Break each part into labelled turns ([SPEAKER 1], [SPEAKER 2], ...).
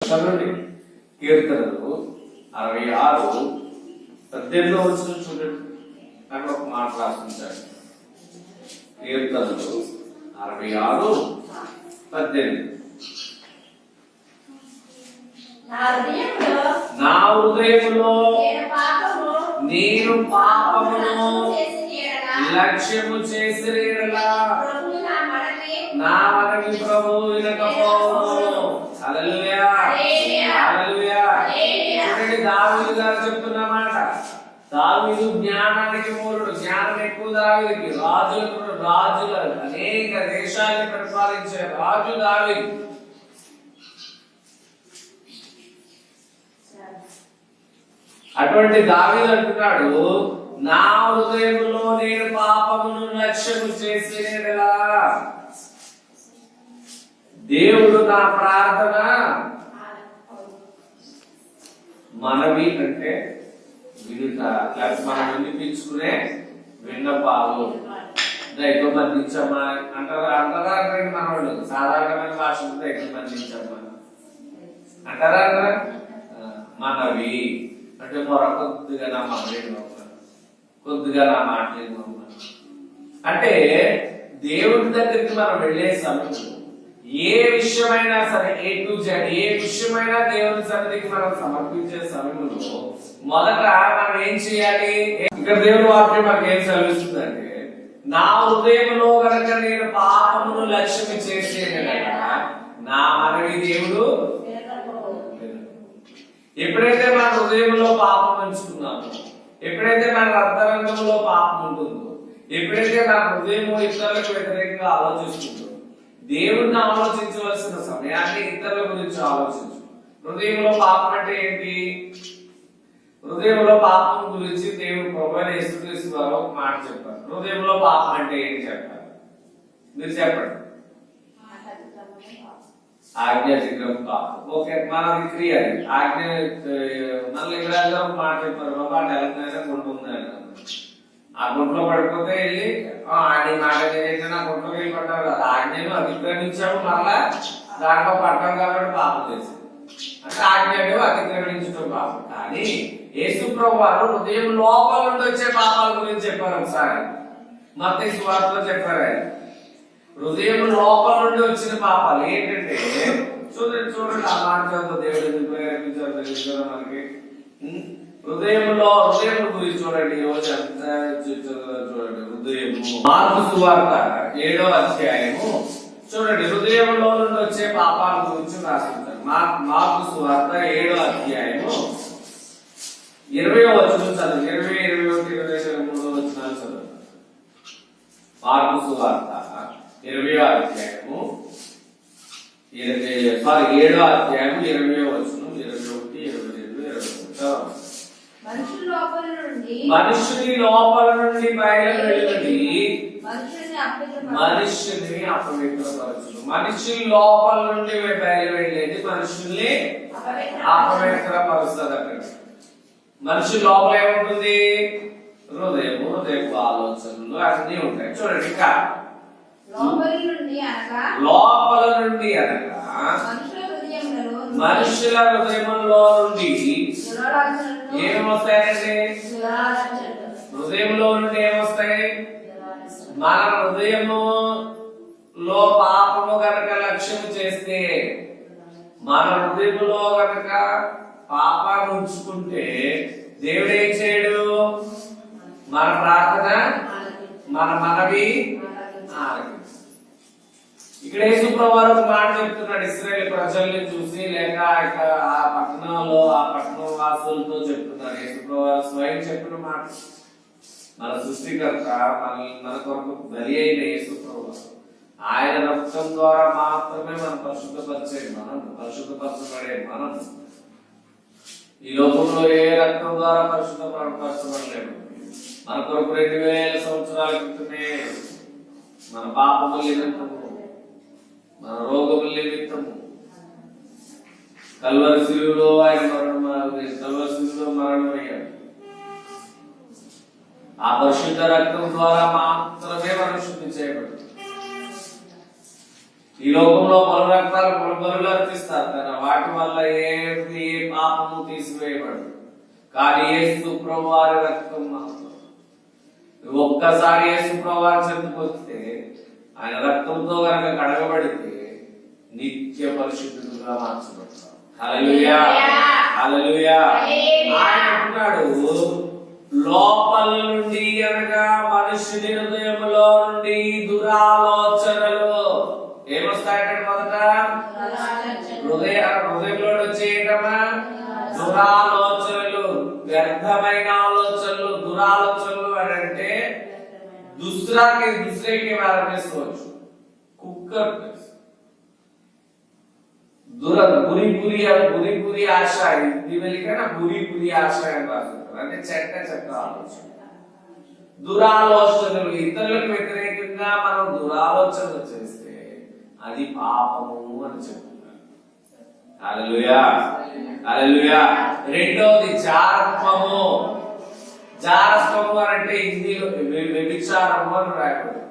[SPEAKER 1] చదవండి. కీర్తనలు 66:18 వచ్చిన చూడండి. అక్కడ ఒక మాట రాసించాడు. కీర్తనలు 66:18. నా హృదయములో నేను పాపమును లక్ష్యము చేసిన యెడల నా మనవి ప్రభువు వినకపోవును. హల్లెలూయా, హల్లెలూయా. చూడండి, దావీదు గారు చెప్తున్న మాట. దావీదు జ్ఞానానికి మూలుడు, జ్ఞానం ఎక్కువ దావీదుకి. రాజుల అనేక దేశాలను పరిపాలించే రాజు దావీదు. అటువంటి దావీదు అంటున్నాడు, నా హృదయములో నేను పాపమును లక్ష్యము చేసేలా దేవుడు నా ప్రార్థన మనవి అంటే వినుట, లేకపోతే మనం వినిపించుకునే విన్నపాలు. దైవ బంధించమ్మా అంటారా అంటారా అంటే మన వాళ్ళు సాధారణమైన భాషలో దైవ బంధించమ్మా అంటారా అంటారా. మనవి అంటే కొద్దిగా నా మనవి, కొద్దిగా నా మాటలు. అంటే దేవుడి దగ్గరికి మనం వెళ్ళే సమయంలో ఏ విషయమైనా సరే, A to Z ఏ విషయమైనా దేవుని సన్నిధికి మనం సమర్పించే సమయంలో మొదట మనం ఏం చేయాలి? ఇక్కడ దేవుని వాక్యం మనకి ఏం సెలవిస్తుందంటే, నా హృదయంలో గనక నేను పాపమును లక్ష్యం చేసేదనగా నా మనవి దేవుడు. ఎప్పుడైతే మన హృదయంలో పాపం ఉంచుకున్నామో, ఎప్పుడైతే మన అంతరంగంలో పాపం ఉంటుందో, ఎప్పుడైతే నా హృదయం ఇతరులకు వ్యతిరేకంగా ఆలోచిస్తుందో, దేవుడిని ఆలోచించవలసిన సమయాన్ని ఇతరుల గురించి ఆలోచించు. హృదయంలో పాపం అంటే ఏంటి? హృదయంలో పాపం గురించి దేవుడు ప్రభువైన యేసుక్రీస్తు వారు ఒక మాట చెప్పారు. హృదయంలో పాపం అంటే ఏంటి చెప్పారు? మీరు చెప్పండి. ఆజ్ఞాతిక్రమ పాపం. ఓకే, మనది క్రియ. ఆజ్ఞ మళ్ళీ ఇక్కడ ఒక మాట చెప్పారు, బాబా అంటే ఎలా గుంట ఉంది అని. ఆ గుంట్లో పడిపోతే వెళ్ళి ఆడి మాట నా గుంట్లోకి వెళ్ళి పడ్డారు కదా, ఆజ్ఞను అతిక్రమించాము, మరలా దాంట్లో పడ్డాం కాబట్టి పాపం చేశాం అంటే ఆజ్ఞను అతిక్రమించడం పాపం. కానీ యేసు ప్రభువు వారు హృదయం లోపల నుండి వచ్చే పాపాల గురించి చెప్పారు. ఒకసారి మత్తయి సువార్తలో చెప్పారు ఆయన. హృదయం లోపల నుండి వచ్చిన పాపాలు ఏంటంటే, చూడండి చూడండి ఆ మాట దేవుడు ఎందుకు ప్రేరేపించారు తెలుసు మనకి. హృదయం గురించి చూడండి. ఈ రోజు ఎంత చూడండి హృదయం. మార్కు సువార్త 7వ అధ్యాయము చూడండి, హృదయంలో నుండి వచ్చే పాపాల గురించి రాసింటారు. మార్కు సువార్త 7వ అధ్యాయము 20వ వచనం చదువు. 20, 21, 22, 23 వచనాలు చదువు. మార్కు సువార్త 7వ అధ్యాయము 20వ అధ్యాయము 20వ వచనం 21, 22, 23. మనుషుని లోపల నుండి బయలు వెళ్ళి మనుషుని అపవిత్రపరచును. మనిషి లోపల నుండి బయలు వెళ్ళేది మనుషుల్ని అపవిత్రపరుస్తుంది. అక్కడ మనిషి లోపల ఏముంటుంది? హృదయము, హృదయపు ఆలోచనలు అన్ని ఉంటాయి. చూడండి, ఇంకా లోపల నుండి అనగా మనుషుల హృదయంలో నుండి ఏమొస్తాయండి? హృదయంలో నుండి ఏమొస్తాయి? మన హృదయములో పాపము గనక లక్ష్యం చేస్తే, మన హృదయంలో గనక పాపాన్ని ఉంచుకుంటే దేవుడు ఏం చేయడు? మన ప్రార్థన, మన మనవి ఆలకిస్తాడు. ఇక్కడ యేసు ప్రభువు ఒక మాట చెప్తున్నాడు ఇశ్రాయేలు ప్రజల్ని చూసి, లేక ఆ పట్టణంలో ఆ పట్టణం వాసులతో చెప్తున్నాడు. యేసు ప్రభువు స్వయం చెప్పిన మాట. మన సృష్టికర్త, మన కొరకు బలి అయిన యేసు ప్రభువు, ఆయన రక్తం ద్వారా మాత్రమే మనం పరిశుద్ధపరచబడే మనం ఈ లోకంలో ఏ రక్తం ద్వారా పరిశుద్ధపరచబడలేము. మన కొరకు 2000 సంవత్సరాల క్రితమే మన పాపముల నిమిత్తము, మన రోగముల నిమిత్తము కల్వరి శిలువలో ఆయన మరణమయ్యాడు. ఆ పరిశుద్ధ రక్తం ద్వారా మాత్రమే మనం శుద్ధి చేయబడు. ఈ లోకంలో పలు రకాల బలులు అర్పిస్తారు కదా, వాటి వల్ల ఏ పాపము తీసివేయబడదు. కానీ యేసు ప్రభువారి రక్తం మాత్రం, ఒక్కసారి యేసు ప్రభువారి చెంతకు వస్తే, ఆయన రక్తంతో కనుక కడగబడితే నిత్య పరిశుద్ధులుగా మార్చబడతారు. హల్లెలూయా, హల్లెలూయా. ఆయన అంటున్నాడు, లోపల నుండి అనగా మనుషుని హృదయంలో నుండి దురాలోచనలు ఏమొస్తాయంటే, మొదట హృదయంలో వచ్చేయటమా దురాలోచనలు, వ్యర్థమైన ఆలోచనలు. దురాలోచనలు అని అంటే दूसरे बारे में सोच, कुकर बुरी आशा, हिंदी में लिखा ना बुरी आशा అంటే చెడ్డ ఆలోచన, దురాలోచనలు. ఇతరులకు వ్యతిరేకంగా మనం దురాలోచనలు చేస్తే అది పాపము అని చెప్తున్నారు. హల్లెలూయా, హల్లెలూయా. రెండోది జారత్వము. జారత్వము అంటే హిందీలో వ్యభిచారము అని రాయబడింది.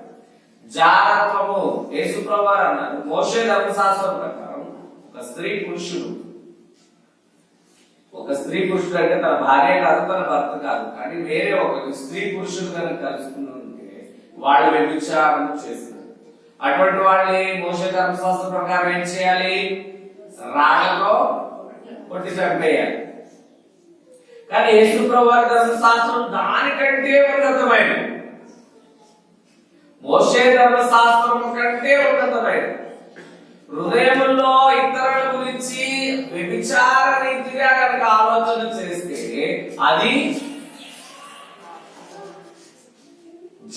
[SPEAKER 1] జారత్వము యేసు ప్రభువారు అన్నారు, మోషే ధర్మశాస్త్రం ప్రకారం ఒక స్త్రీ పురుషుడు అంటే తన భార్య కాదు, తన భర్త కాదు, కానీ వేరే ఒక స్త్రీ పురుషుడు కనుక కలుసుకుని ఉంటే వాళ్ళు వ్యభిచారం చేస్తున్నారు. అటువంటి వాళ్ళని మోషే ధర్మశాస్త్రం ప్రకారం ఏం చేయాలి? రాళ్లతో కొట్టి చంపేయాలి. కానీ యేసు ప్రభువారి ధర్మశాస్త్రం దానికంటే ఉన్నతమైనది, మోషే ధర్మశాస్త్రం కంటే ఉన్నతమైనది. హృదయంలో ఇతరుల గురించి వ్యభిచార రీతిగా కనుక ఆలోచన చేస్తే అది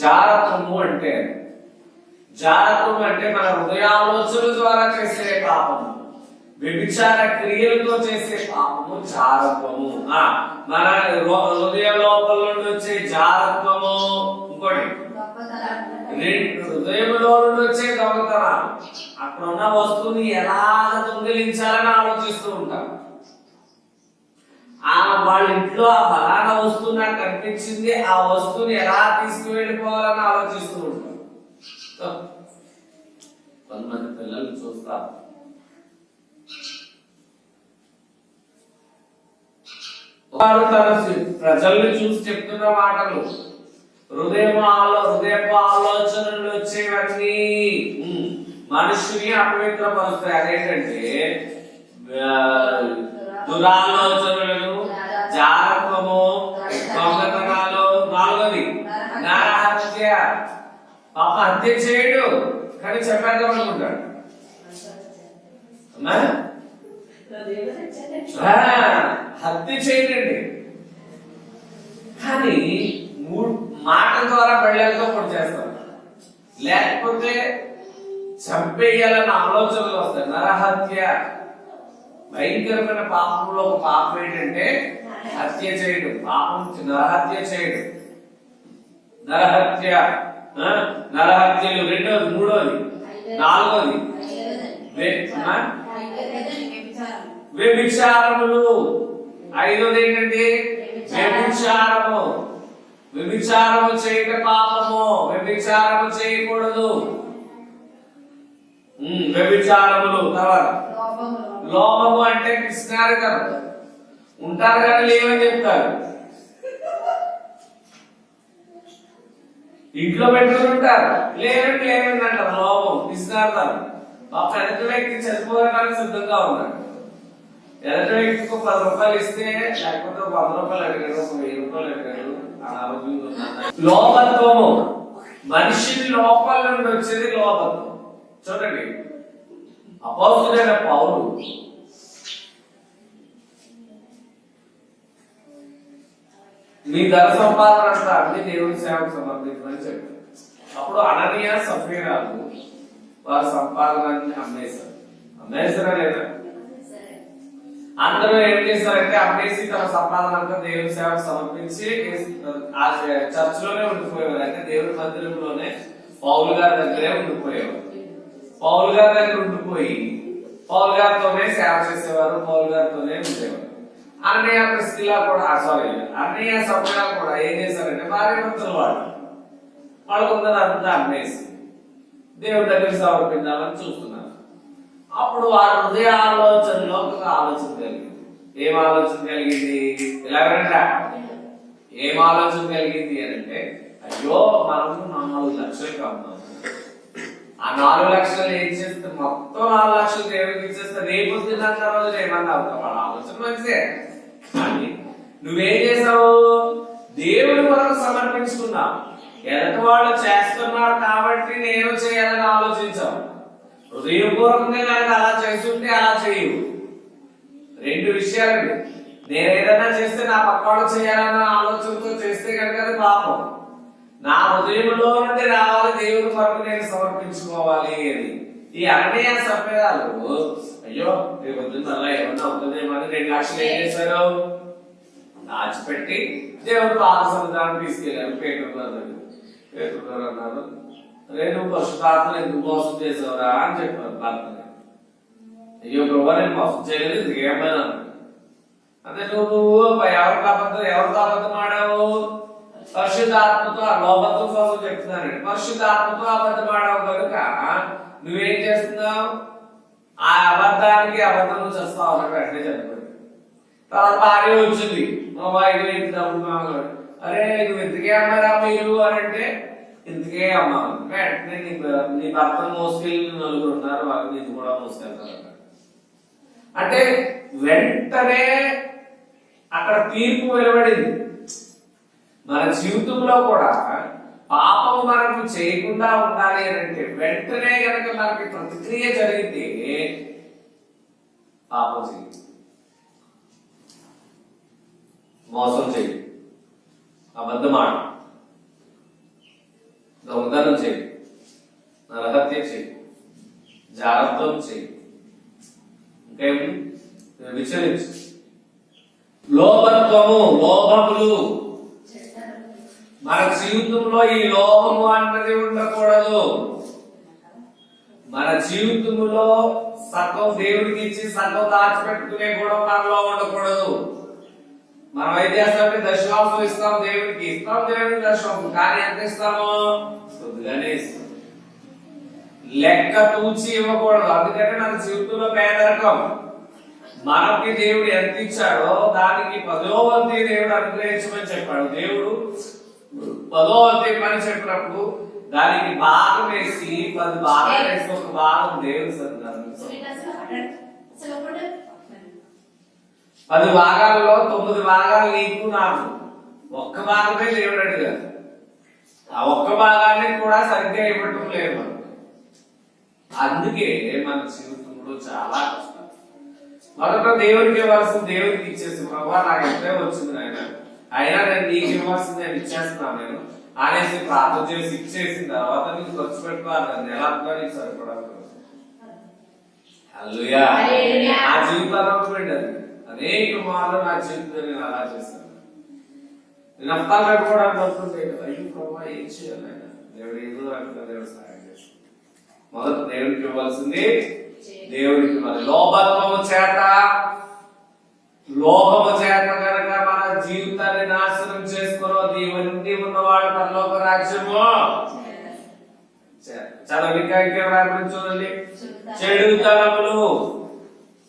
[SPEAKER 1] జారత్వము. జారత్వం అంటే మన హృదయాలోచనల ద్వారా చేసే పాపము, వ్యభిచార క్రియలతో చేసే పాపము జారత్వము. మన హృదయ లోపల నుండి వచ్చే జారత్వము. ఇంకోటి హృదయంలో నుండి వచ్చే దొంగతనాలు. అక్కడ ఉన్న వస్తువుని ఎలా దొంగిలించాలని ఆలోచిస్తూ ఉంటాం. వాళ్ళ ఇంట్లో ఆ ఫలానా వస్తువు నాకు కనిపించింది, ఆ వస్తువుని ఎలా తీసుకువెళ్ళిపోవాలని ఆలోచిస్తూ ఉంటాం. కొంతమంది పిల్లలు చూస్తారు, వారు తన ప్రజల్ని చూసి చెప్తున్న మాటలు, హృదయపు ఆలోచనలు వచ్చేవన్నీ మనుషుని అపవిత్రపరుస్తాయి. అదేంటంటే దురాలోచనలు, జారత్వము, దొంగతనాలు. నాలుగోది నరహత్య. పాప హత్య చేయడు కానీ చెప్పేద్దాం అనుకుంటాడు. హత్య చేయడండి, కానీ మాట ద్వారా బళ్ళతో పొడి చేస్తాం, లేకపోతే చంపేయాలన్న ఆలోచనలు వస్తాయి. నరహత్య భయంకరమైన పాపంలో ఒక పాపం ఏంటంటే హత్య చేయడం. పాపం నరహత్య చేయడం, నరహత్యలు. రెండోది, మూడోది, నాలుగోది వ్యభిచారములు. ఐదోది ఏంటంటే వ్యభిచారము. వ్యభిచారము చేయక పాపము, వ్యభిచారము చేయకూడదు. వ్యభిచారములు. తర్వాత లోపము అంటే పిసినారితనం. ఉంటారు కానీ లేవని చెప్తారు, ఇంట్లో పెట్టుకుని ఉంటారు, లేవండి అంటారు. లోపం, పిసినారితనం. పాప ఎదుటి వ్యక్తి చనిపోవడానికి సిద్ధంగా ఉన్నాడు. ఎదుటి వ్యక్తికి 10 రూపాయలు ఇస్తే, లేకపోతే 100 రూపాయలు అడిగాడు, 1000 రూపాయలు అడిగాడు, లోపత్వము. మనిషిని లోపల నుండి వచ్చేది లోపత్వం. చూడండి, అపొస్తలుడైన పౌలు మీ ధన సంపాదన అంతా అన్ని దేవుని సేవకు సమర్పించమని చెప్పారు. అప్పుడు అననీయ సఫీరాలు వారి సంపాదనని అమ్మేశారా లేదా? అందరూ ఏం చేశారంటే అమ్మేసి తన సంపాదన అంతా దేవుని సేవకు సమర్పించి ఆ చర్చ్ లోనే ఉండిపోయేవారు. అంటే దేవుని మందిరంలోనే పౌలు గారి దగ్గరే ఉండిపోయేవారు. పౌలు గారి దగ్గర ఉండిపోయి పౌలు గారితోనే సేవ చేసేవారు, పౌలు గారితోనే ఉండేవారు. అన్నయ్య ప్రిస్కిలా కూడా అన్నయ్య సఫీరా కూడా ఏం చేశారంటే భార్యాభర్తలు వాళ్ళకు ఉన్నదంతా అమ్మేసి దేవుని దగ్గర సమర్పించాలని చూస్తున్నారు. అప్పుడు వారి హృదయ ఆలోచనలో ఒక ఆలోచన కలిగింది. ఏం ఆలోచన కలిగింది? ఇలాగంటా ఏం ఆలోచన కలిగింది అని అంటే, అయ్యో మనము 4 లక్షలకు అమ్మాము, ఆ 4 లక్షలు ఏం చేస్తే మొత్తం 4 లక్షలు దేవుడికి ఇచ్చేస్తే రేపు తిన్నాక రోజు ఏమన్నా అవుతాం. వాళ్ళ ఆలోచన మంచిదే, కానీ నువ్వేం చేసావు? దేవుడి కొరకు సమర్పించుకున్నావు. ఎదటి వాళ్ళు చేస్తున్నారు కాబట్టి నేను చేయాలని ఆలోచించావు. హృదయపూర్వకంగా కనుక అలా చేస్తుంటే అలా చేయవు. 2 విషయాలండి. నేను ఏదైనా చేస్తే నా పక్కవాడు చేయాలన్న ఆలోచనతో చేస్తే కనుక అది పాపం. నా హృదయంలో నుండి రావాలి, దేవుడి కొరకు నేను సమర్పించుకోవాలి అని. ఈ అన్నయ్య సంప్రదాయాలు అయ్యో రేపు పొద్దున్న అలా ఏమన్నా అవుతుందేమో అని 2 లక్షలు ఏం చేశారు? దాచిపెట్టి దేవుడు పాద సముద్రాన్ని తీసుకెళ్ళారు. పేతురు అన్నారు, రేపు పరిశుద్ధాత్మను ఎందుకు మోసం చేసావురా అని చెప్పారు భర్తని. అయ్యో ప్రభా నేను మోసం చేయలేదు, ఇంకేమైనా అంటే నువ్వు ఎవరితో అబద్ధం ఆడావు? పరిశుద్ధాత్మతో. లోపత్వం కోసం చెప్తున్నానండి. పరిశుద్ధాత్మతో అబద్ధం ఆడావు కనుక నువ్వేం చేస్తున్నావు? ఆ అబద్ధానికి అబద్ధం చేస్తావు అన్నట్టు వెంటనే చెప్పాడు. తర్వాత భార్య వచ్చింది, మా వాయిదు ఎత్తుతాము, అరే నువ్వు ఎందుకే అమ్మారా మీరు అని అంటే, ఎందుకే అమ్మా వెంటనే నీ భర్తను మోసుకెళ్ళి 4 ఉన్నారు, వాళ్ళని ఇది కూడా మోసుకెళ్తారు అంటే వెంటనే అక్కడ తీర్పు వెలువడింది. మన జీవితంలో కూడా పాపం మనకు చేయకుండా ఉండాలి అని అంటే వెంటనే కనుక మనకి ప్రతిక్రియ జరిగితే పాపం చేయి, మోసం చేయి, అబద్ధం ఆడు, దొంగతనం చేయి, నరహత్య చేయి, జాగ్రత్తం చేయి, ఇంకేమి విచరించు. లోభత్వము, లోభములు. మన జీవితంలో ఈ లోభము అన్నది ఉండకూడదు. మన జీవితంలో సగం దేవుడికి ఇచ్చి సగం దాచిపెట్టుకునే కూడా మనలో ఉండకూడదు. మనం ఏం చేస్తామంటే దశమాంశం ఇస్తాం, దేవుడికి దశమాంశం, కానీ ఎంత ఇస్తాము? కొద్దిగానే ఇస్తాం. లెక్క తూచి ఇవ్వకూడదు. అందుకంటే మన జీవితంలో పేదరికం. మనకి దేవుడు ఎంత ఇచ్చాడో దానికి 10వ వంతు దేవుడు అనుగ్రహించమని చెప్పాడు. దేవుడు 10వ వంతు పని చెప్పినప్పుడు దానికి భాగం వేసి 10 భాగాలు వేసి ఒక భాగం దేవుడు సన్నిధానం 10 భాగాల్లో 9 భాగాలు నీకు నాకు, ఒక్క భాగమే దేవుడు అడిగారు. ఆ ఒక్క భాగాన్ని కూడా సరిగ్గా ఇవ్వటం లేదు మనం. అందుకే మన జీవితంలో చాలా కష్టం. మొదట దేవుడికి ఇవ్వాల్సింది దేవుడికి ఇచ్చేసి, ప్రభావ నాకు ఎంతే వచ్చింది ఆయన, అయినా నేను నీకు ఇవ్వాల్సింది నేను ఇచ్చేస్తున్నాను నేను అనేసి ప్రార్థన చేసి ఇచ్చేసిన తర్వాత నీకు ఖర్చు పెట్టుకోవాలి. నెల అంతా నీకు సరిపడాలి. హల్లెలూయా. నా జీవితంలో పెట్టారు అనేక మార్లు నా జీవితంలో నేను అలా చేశాను. నేను అర్థాలు పెట్టుకోవడానికి వస్తుంటే అయ్యో ప్రభావ ఏం చేయాలి ఆయన, దేవుడు ఏదో అంటే దేవుడు సహాయం చేస్తాడు. మొదట దేవుడికి ఇవ్వాల్సింది దేవుడికి ఇవ్వాలి. లోభత్వము చేత కనుక మన జీవితాన్ని నాశనం చేసుకోవద్దు. ఇవన్నీ ఉన్నవాడు పరలోక రాజ్యము చదవిక చూడండి.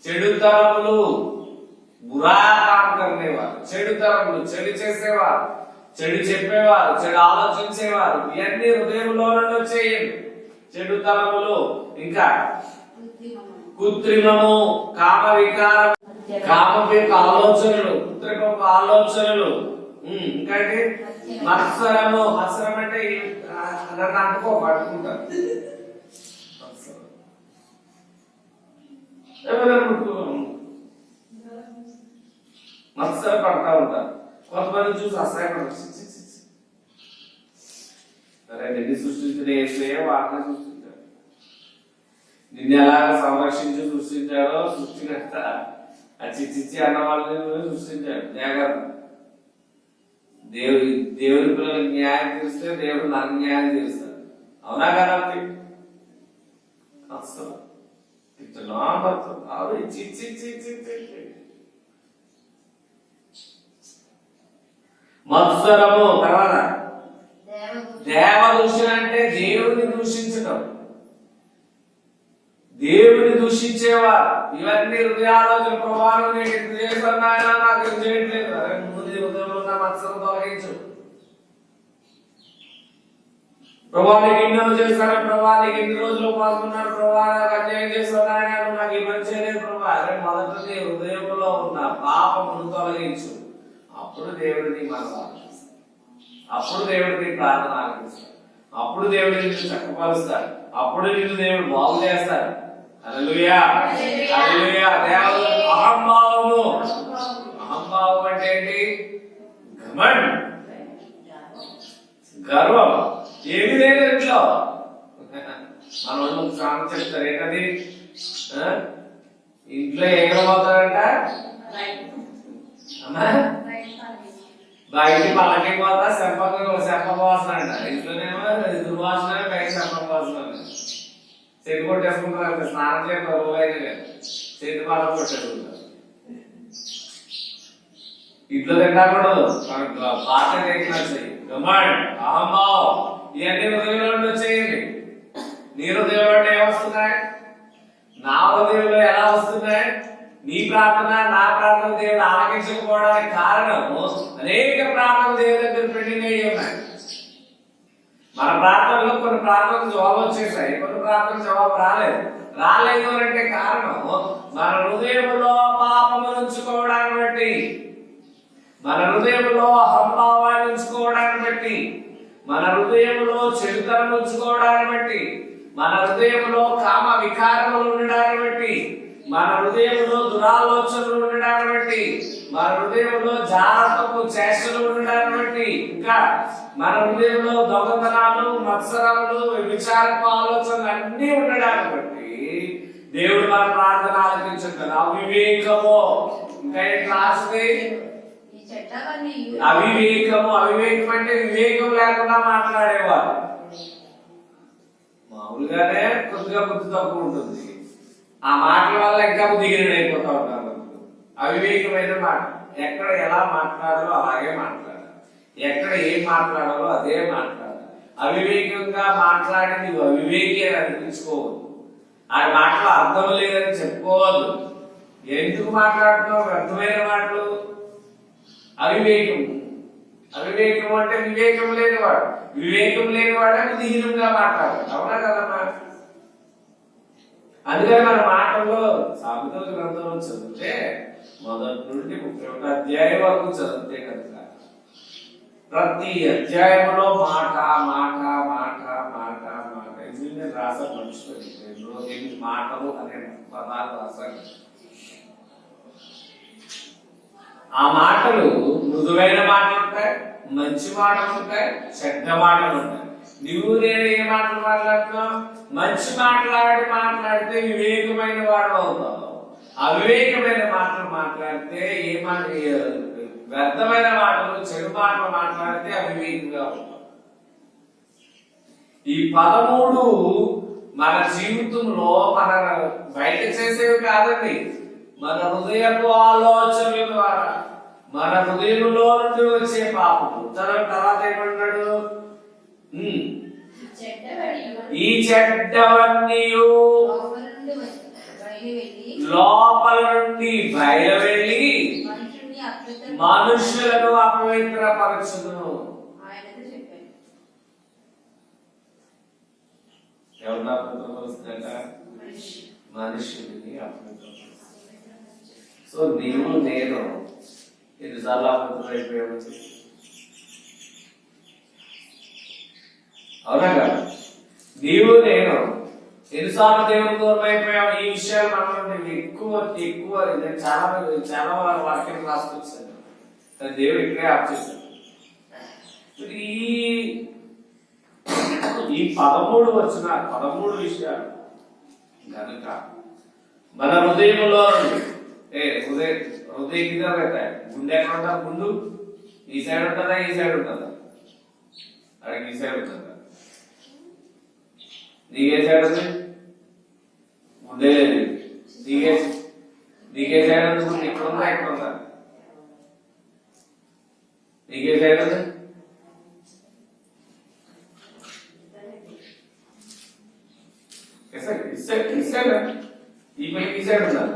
[SPEAKER 1] చెడుతనములు బురా కామ్ కర్నేవారు, చెడుతనములు, చెడు చేసేవారు, చెడు చెప్పేవారు, చెడు ఆలోచించేవారు, ఇవన్నీ హృదయంలో నుండి వచ్చేయండి. చెడుతనములు, ఇంకా కృత్రిమము, కామ వికారం, కామపేక ఆలోచనలు, కృత్రిమపు ఆలోచనలు, ఇంకా మత్సరము. మత్సరం అంటే నన్ను అంటుకో పడుకుంటారు, మత్సర పడతా ఉంటారు. కొంతమంది చూసి అసహాయపడతారు. సరే నిన్ను సృష్టించిన యేసయ్య వాటిని సృష్టించాడు. నిన్ను ఎలా సంరక్షించి సృష్టించాడో సృష్టికర్త ఆ చిచ్చి అన్న వాళ్ళని సృష్టించాడు. జాగ్రత్త. దేవుడి పిల్లలకు న్యాయం తీరిస్తే దేవుడు నాకు న్యాయం తీరుస్తాడు. అవునా కదా? అసలు మత్సరము. తర్వాత దేవ దూషణ అంటే దేవుడిని దూషించడం. దేవుడిని దూషించే చింతించేవారు. ఇవన్నీ హృదయాలోచన. ప్రభా నేను ఇది చేశాను ఆయన, నాకు ఇది చేయట్లేదు. అరే ముందు నీ హృదయంలో ఉన్న మత్సరం తొలగించు. ప్రభా నీకు ఇన్ని చేశాను ప్రభా, నీకు ఇన్ని రోజులు పాల్గొన్నాను ప్రభా, నాకు అన్యాయం చేశాను ఆయన, నాకు ఈ పని చేయలేదు ప్రభా. అరే మొదట నీ హృదయంలో ఉన్న పాపమును తొలగించు. అప్పుడు దేవుడిని మనం ఆలోచిస్తాడు. అప్పుడు దేవుడిని ప్రార్థన ఆలోచిస్తాడు. అప్పుడు దేవుడు నిన్ను చక్కపరుస్తాడు. అప్పుడు నిన్ను దేవుడు బాగు చేస్తాడు. హల్లెలూయా హల్లెలూయా. దేవుడు అహంభావము. అహంభావం అంటే ఏంటి? ఘమన్, గర్వం. ఏమి లేదు ఇంట్లో. మన వాళ్ళు ఒక సామెత చెప్తారు, ఏంటది? ఇంట్లో ఏమవుతారంట? అమ్మా బయట పల్లకి పోతా చెప్పవాసన అంట. ఇంట్లోనేమో దుర్వాసన, బయట చెప్పవాసన. చెట్టు కొట్టేసుకుంటారు. స్నానం చేయడం రోజైనా లేదు, చెట్టు పళ్ళ కొట్టేసుకుంటారు. ఇంట్లో తింటాకూడదు, బాట వచ్చాయి. గమాండ్, అహంభావం, ఇవన్నీ హృదయంలో నుండి వచ్చేయండి. నీ హృదయంలో ఏమొస్తున్నాయి? నా హృదయంలో ఎలా వస్తున్నాయి? నీ ప్రార్థన నా ప్రార్థన దేవుడు ఆలకించకపోవడానికి కారణం అనేక ప్రార్థనలు దేవుడి దగ్గర పెండింగ్ అయ్యి ఉన్నాయి. మన ప్రార్థనలో కొన్ని ప్రార్థనలు జవాబు వచ్చేసాయి, కొన్ని ప్రార్థనలు జవాబు రాలేదు అంటే కారణం మన హృదయంలో పాపము ఉంచుకోవడాన్ని బట్టి, మన హృదయంలో అహంభావాన్ని ఉంచుకోవడాన్ని బట్టి, మన హృదయంలో చెడుతనం ఉంచుకోవడాన్ని బట్టి, మన హృదయంలో కామ వికారములు ఉండడాన్ని బట్టి, మన హృదయంలో దురాలోచనలు ఉండడాన్ని బట్టి, మన హృదయంలో జాగ్రత్తకు చేష్టలు ఉండడాన్ని బట్టి, ఇంకా మన హృదయంలో దొంగతనాలు, మత్సరములు, విచారపు ఆలోచనలు అన్ని ఉండడాన్ని బట్టి దేవుడు మన ప్రార్థన ఆలకించుంటాడు. అవివేకము, ఇంకా రాస్తుంది అవివేకము. అవివేకం అంటే వివేకం లేకుండా మాట్లాడేవారు. మామూలుగానే కొద్దిగా బుద్ధి తక్కువ ఉంటుంది, ఆ మాటల వల్ల ఇంకా బుద్ధిహీనుడు అయిపోతా ఉంటారు. అవివేకమైన మాట. ఎక్కడ ఎలా మాట్లాడాలో అలాగే మాట్లాడాలి, ఎక్కడ ఏం మాట్లాడాలో అదే మాట్లాడాలి. అవివేకంగా మాట్లాడి నువ్వు అవివేకి అని అనిపించుకోవద్దు. ఆ మాటలు అర్థం లేదని చెప్పుకోవద్దు. ఎందుకు మాట్లాడుతున్నావు వ్యర్థమైన మాటలు? అవివేకం. అవివేకం అంటే వివేకం లేనివాడు. వివేకం లేనివాడే బుద్ధిహీనంగా మాట్లాడాలి. అవునా కదమ్మా? అందుకని మన మాటల్లో సామెతల గ్రంథంలో చదివితే మొదటి నుండి 31 అధ్యాయం వరకు చదివితే కనుక ప్రతి అధ్యాయంలో మాట మాట మాట మాట మాట ఇది రాసారు. మనుషులు మాటలు అనే పదాలు రాశారు. ఆ మాటలు మృదువైన మాటలు ఉంటాయి, మంచి మాటలు ఉంటాయి, చెడ్డ మాటలు ఉంటాయి. నువ్వు నేను ఏ మాటలు మాట్లాడుతున్నావు? మంచి మాట్లాడితే వివేకమైన వాడు అవుతావు. అవివేకమైన మాటలు మాట్లాడితే వ్యర్థమైన మాటలు, చెడు మాటలు మాట్లాడితే అవివేకంగా ఉంటావు. ఈ 13 మన జీవితంలో మన బయట చేసేవి కాదండి, మన హృదయపు ఆలోచనల ద్వారా, మన హృదయంలో నుండి వచ్చే పాపము. తర్వాత ఏమన్నాడు? ఈ చెడ్డవన్నీ లోపల నుండి బయలు వెళ్ళి మనుషులను అపవిత్రపరచును. ఎవరిని అపవిత్రపరుస్తుందట? మనుషుల్ని అపవిత్రపరుస్తుంది. సో నీవు నేను ఎన్నిసార్లు అపవిత్రమైపోయావు? అవునా కదా? నీవు నేను ఎన్నిసార్లు దేవుడు దూరం అయిపోయావు? ఈ విషయాలు మనం ఎక్కువ చాలా వాక్యం రాసుకొచ్చాను, కానీ దేవుడు ఇక్కడే ఆలోచిస్తాడు. ఈ 13 విషయాలు కనుక మన హృదయంలో హృదయ కింద పెడతాయి. గుండె ఎక్కడ ఉంటారు? ముందు ఈ సైడ్ ఉంటుందా, ఈ సైడ్ ఉంటుందా? అడిగి ఈ సైడ్ ఉంటుందా? నీకే సైడ్ ఉంది? గుండె లేదు. నీకే సైడ్ ఉంది? ఇక్కడ ఉందా, ఇక్కడ ఉందా? నీకే సైడ్ ఉంది? ఈ పైకి ఈ సైడ్ ఉండాలి.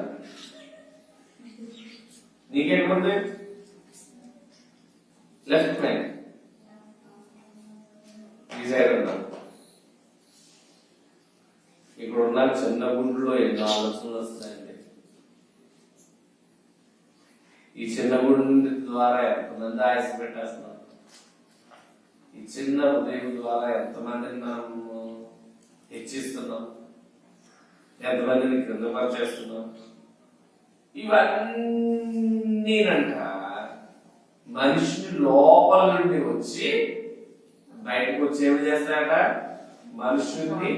[SPEAKER 1] నీకేముంది లెఫ్ట్ పైన ఈ సైడ్ ఉండాలి. ఇప్పుడు ఉన్న చిన్న గుండెలో ఎన్నో ఆలోచనలు వస్తాయండి. ఈ చిన్న గుండె ద్వారా ఎంతమంది ఆయుష్ పెట్టేస్తున్నాం. ఈ చిన్న హృదయం ద్వారా ఎంతమందిని మనము హెచ్చిస్తున్నాం, ఎంతమందిని క్రింద పరిచేస్తున్నాం. ఇవన్నీనంట మనిషిని లోపల నుండి వచ్చి బయటకు వచ్చి ఏమి చేస్తాడట, మనుషుల్ని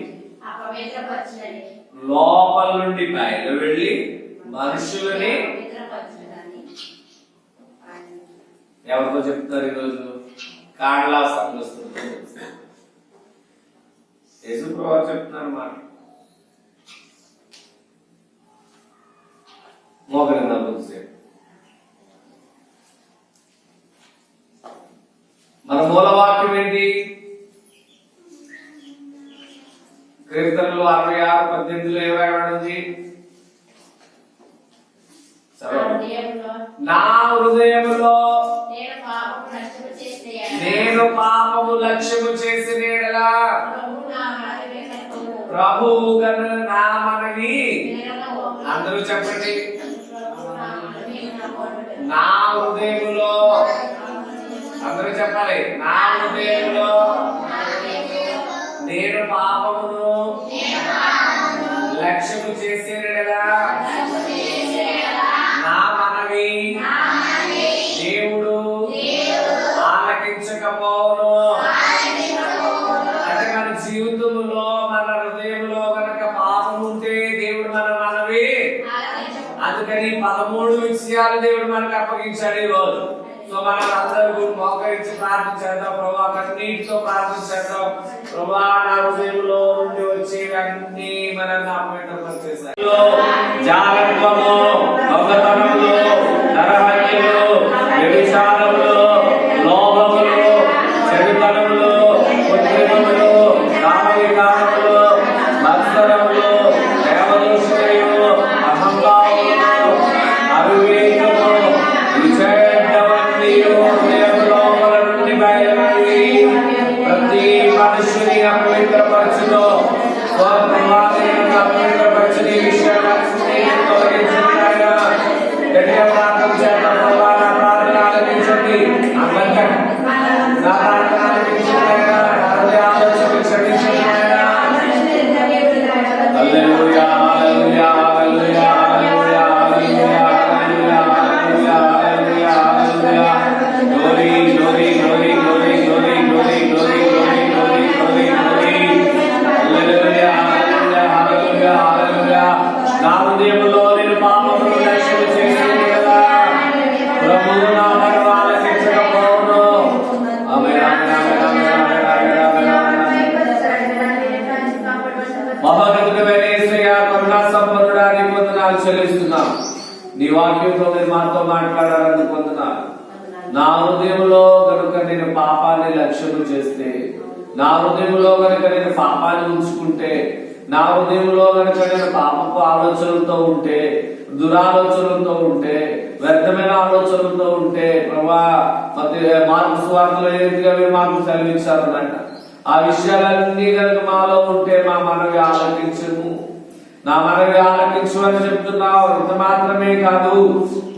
[SPEAKER 1] లోపల నుండి బయట వెళ్ళి మనుషులని ఎవరితో చెప్తున్నారు ఈరోజు? కాళ్ళ సంఘస్థులతో యేసుప్రభువు చెప్తున్నారు మాట. మోకరిందా కొద్దిసేపు. మన మూలవాక్యం ఏంటి? కీర్తనలు 66:18 ఏమేమి? నా హృదయములో నేను పాపము లక్ష్యము చేసిన యెడల ప్రభువు గను నా మనవి. అందరూ చెప్పండి. నా హృదయములో, అందరూ చెప్పాలి. నా హృదయములో నేను పాపమును లక్ష్యము చేసిన యెడల నా మనవి దేవుడు ఆలకించకపోవును. అంటే మన జీవితంలో మన హృదయంలో కనుక పాపం ఉంటే దేవుడు మన మనవి, అందుకని 13 విషయాలు దేవుడు మనకు అప్పగించాడు ఈ రోజు. సో మనం అందరూ మోకరించి ప్రార్థించేద్దాం. ప్రభా కన్నీటితో ప్రార్థించేద్దాం. ప్రభా నా హృదయంలో నుండి వచ్చేవన్నీ మనం జ్ఞాపకం జాగ్రత్తము, దొంగతనములు, నరహత్యలు, వ్యభిచారములు, లోభములు, చెడుతనములు, కృత్రిమములు, కామవికారములు, మత్సరములు, దేవదూషణలు, అహంకారములు, అవివేకము, విషయవన్నీ హృదయములోపల నుండి బయలువెళ్ళి ప్రతి మనుషుని అపవిత్రపరచును. అపవిత్రపరచుని విషయాన్ని తొలగించున్నాయా గట్టిగా ప్రార్థన చేద్దాం. ప్రభా నా ప్రార్థన ఆలకించండి. అందరికీ నా ప్రార్థన ఆలకించున్నాయా, నా హృదయ ఆలోచనలు క్షమించున్నాయా. Hallelujah hallelujah hallelujah hallelujah hallelujah hallelujah hallelujah hallelujah. Glory glory glory glory glory glory glory glory glory glory glory. Hallelujah hallelujah hallelujah hallelujah. నా హృదయములో నేను పాపమును లక్ష్యము చేసిన యెడల ప్రభువు నా మనవి ఆలకించకపోవును. ఆమేన్ ఆమేన్ ఆమేన్ ఆమేన్ ఆమేన్ ఆమేన్ ఆమేన్. మహోన్నతుడైన యేసయ్యా, కరుణా సంపన్నుడా, నీకు వందనాలు చెల్లిస్తున్నాం. నీ వాక్యంతో మీరు మాతో మాట్లాడాలని పొందుతున్నాను. నా హృదయంలో కనుక నేను పాపాన్ని లక్ష్యము చేస్తే, నా హృదయంలో కనుక నేను పాపాన్ని ఉంచుకుంటే, నా హృదయంలో కనుక నేను పాపపు ఆలోచనలతో ఉంటే, దురాలోచనలతో ఉంటే, వ్యర్థమైన ఆలోచనలతో ఉంటే, ప్రభా మార్పు సువార్తలో ఏ రీతిగా మీరు మాకు సెలవిచ్చారనంట, ఆ విషయాలన్నీ కనుక మాలో ఉంటే మా మనవి ఆలకించము. నా మనవి ఆలకించు అని చెప్తున్నావు. ఇంత మాత్రమే కాదు,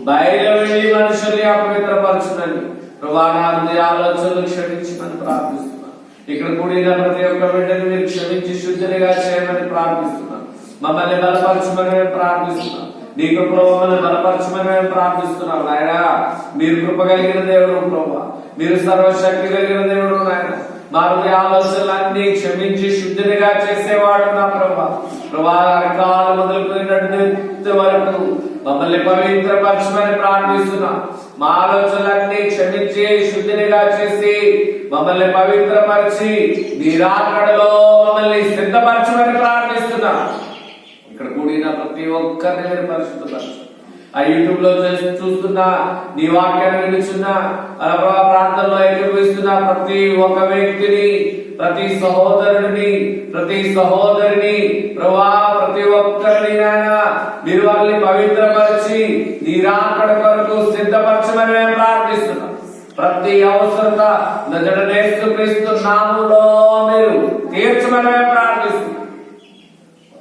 [SPEAKER 1] బయలు వెళ్ళి మనుషుల్ని అపవిత్రపరచునని ప్రభా నా హృదయ ఆలోచనలు క్షమించమని ప్రార్థిస్తున్నాను. ఇక్కడ కూడిన ప్రతి ఒక్క బిడ్డను మీరు క్షమించి శుద్ధిగా చేయమని ప్రార్థిస్తున్నాను. మమ్మల్ని బలపరచమని మేము ప్రార్థిస్తున్నాం. నీ కృపలో మమ్మల్ని బలపరచమని మేము ప్రార్థిస్తున్నాం. నాయన మీరు కృప కలిగిన దేవుడు ప్రభా, మీరు సర్వశక్తి కలిగిన దేవుడు. నాయన మా హృదయ ఆలోచనలన్నీ క్షమించి శుద్ధిగా చేసేవాడు నా ప్రభా. ప్రభా అరకాల మొదలుకున్నట్టు వరకు మమ్మల్ని పవిత్రపరచమని ప్రార్థిస్తున్నాం. మా ఆలోచనలన్నీ క్షమించి శుద్ధిగా చేసి మమ్మల్ని పవిత్రపరిచి నీ రాకడలో మమ్మల్ని సిద్ధపరచమని ప్రార్థిస్తున్నాం. ఇక్కడ కూడిన ప్రతి ఒక్కరిని మీరు పరిశుద్ధపరచు. ఆ యూట్యూబ్ లో చూస్తున్న చూస్తున్నా, నీ వాక్యాన్ని వినుచున్నా, ప్రార్థనలో ఏకీభవిస్తున్న ప్రతి ఒక్క వ్యక్తిని, ప్రతి సహోదరుని ప్రభా ప్రతి ఒక్కరిని నాయన మీరు వాళ్ళని పవిత్రపరిచి నీ రాకడ కొరకు సిద్ధపరచమని మేము ప్రార్థిస్తున్నాం. ప్రతి అవసరత యేసుక్రీస్తు నామములో మీరు తీర్చమని మేము ప్రార్థిస్తున్నాం.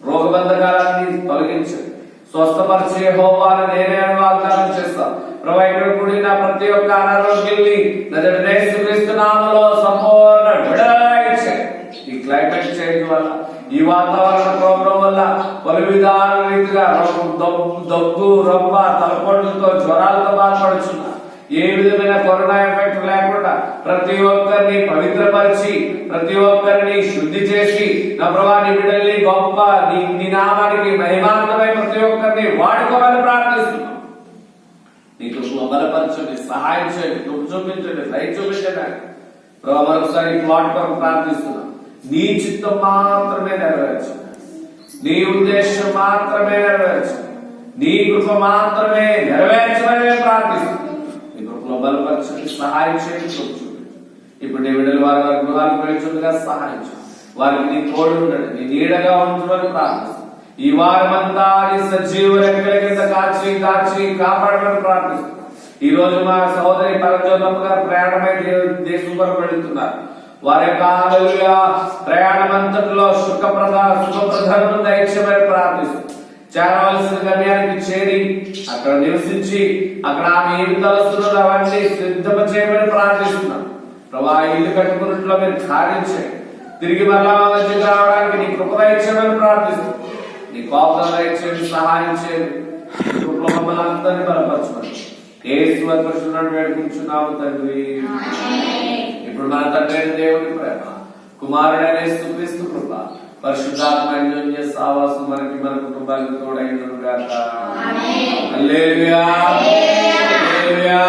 [SPEAKER 1] రోగబంధకాలన్నీ తొలగించండి, స్వస్థపరిచే యెహోవాను నేనే వాగ్దానం చేస్తాను. ప్రభా ఇక్కడ కూడిన ప్రతి ఒక్క అనారోగ్యాన్ని యేసుక్రీస్తు నామములో సంపూర్ణ విడుదల ఇచ్చేయండి. ఈ క్లైమేట్ చేంజ్ వల్ల, ఈ వాతావరణ ప్రోగ్రాం వల్ల పలు విధాల రీతిగా దగ్గు, రొమ్మ, తలపొడులతో, జ్వరాలతో బాధపడుతున్నారు. ఏ విధమైన కరోనా ఎఫెక్ట్ లేకుండా ప్రతి ఒక్కరిని పవిత్రపరిచి, ప్రతి ఒక్కరిని శుద్ధి చేసి, నా ప్రభా నీ బిడ్డల్ని గొప్ప నీ నామానికి మహిమాంతమై ప్రతి ఒక్కరిని వాడుకోవాలని ప్రార్థిస్తున్నాం. నీకు బలపరచండి, సహాయం చేయండి, కృప చూపించండి, దయ చూపించండి. ప్రభా మరొకసారి ప్లాట్ కొరకు ప్రార్థిస్తున్నాం. నీ చిత్తం మాత్రమే నెరవేర్చండి, నీ ఉద్దేశం మాత్రమే నెరవేర్చండి, నీ కృప మాత్రమే నెరవేర్చమని ప్రార్థిస్తున్నాం. నీ కృపలో బలపరచండి, సహాయం చేయండి, కృప చూపించండి. ఇప్పుడు నీ బిడ్డలు వారి గృహాలకు వెళ్ళుచుండగా సహాయం చేయండి, వారికి నీ తోడు ఉండండి, నీ నీడగా ఉంచమని ప్రార్థిస్తున్నాం. ఈ వారమంతా నీ సజీవ రెక్కల కింద కాచి కాపాడమని ప్రార్థిస్తున్నాం. ఈ రోజు మా సహోదరి పరజ్యోతమ్మ గారు ప్రయాణమై దేశం కొరకు వెళుతున్నారు. వారి యొక్క ప్రయాణం అంతటిలో సుఖప్రదం దైత్యమని ప్రార్థిస్తున్నాం. చేరవలసిన గమ్యానికి చేరి అక్కడ నివసించి అక్కడ ఆమె ఏమి తలస్తున్నదో అవన్నీ సిద్ధం చేయమని ప్రార్థిస్తున్నాం. ప్రభా ఇల్లు కట్టుకున్నట్లో మీరు కార్యం చేయండి, తిరిగి మళ్ళా మధ్యకి రావడానికి నీ కృప దయచేయమని ప్రార్థిస్తున్నాం. నీ కోపం దయచేయండి, సహాయం చేయండి, మమ్మల్ని అందరినీ బలపరచమని యేసు పరిశుద్ధులను వేడుకుంటున్నాము తండ్రి. ఇప్పుడు మన తండ్రి దేవుని ప్రేమ, కుమారుడైన యేసుక్రీస్తు కృప, పరిశుద్ధాత్మ అన్యోన్య సావాసం మనకి మన కుటుంబానికి తోడైనను గాక. హల్లెలూయా, హల్లెలూయా.